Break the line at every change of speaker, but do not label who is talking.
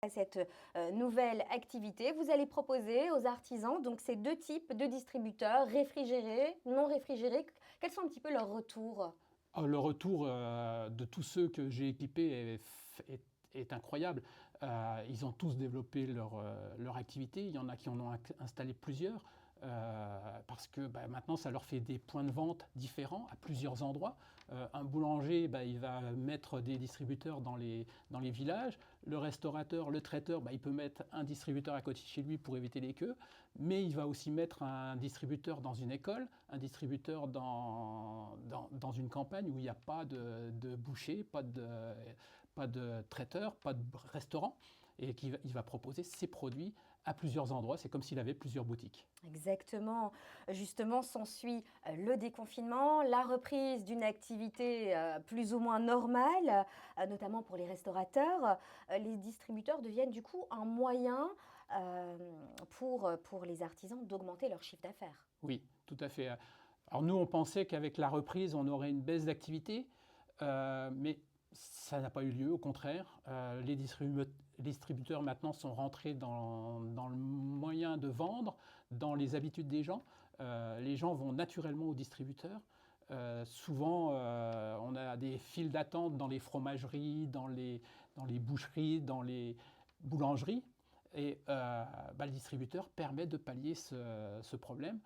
Cette nouvelle activité, vous allez proposer aux artisans donc ces 2 types de distributeurs, réfrigérés, non réfrigérés. Quels sont un petit peu leurs retours?
Le retour de tous ceux que j'ai équipés est incroyable. Ils ont tous développé leur activité. Il y en a qui en ont installé plusieurs. Parce que maintenant, ça leur fait des points de vente différents à plusieurs endroits. Un boulanger, il va mettre des distributeurs dans les villages. Le restaurateur, le traiteur, il peut mettre un distributeur à côté de chez lui pour éviter les queues. Mais il va aussi mettre un distributeur dans une école, un distributeur dans une campagne où il n'y a pas de boucher, pas de traiteur, pas de restaurant. Et il va proposer ses produits à plusieurs endroits. C'est comme s'il avait plusieurs boutiques.
Exactement. Justement, s'ensuit le déconfinement, la reprise d'une activité plus ou moins normale, notamment pour les restaurateurs. Les distributeurs deviennent du coup un moyen pour les artisans d'augmenter leur chiffre d'affaires.
Oui, tout à fait. Alors nous, on pensait qu'avec la reprise, on aurait une baisse d'activité, mais ça n'a pas eu lieu, au contraire. Les distributeurs maintenant sont rentrés dans le moyen de vendre, dans les habitudes des gens. Les gens vont naturellement aux distributeurs. Souvent, on a des files d'attente dans les fromageries, dans les boucheries, dans les boulangeries. Et le distributeur permet de pallier ce problème.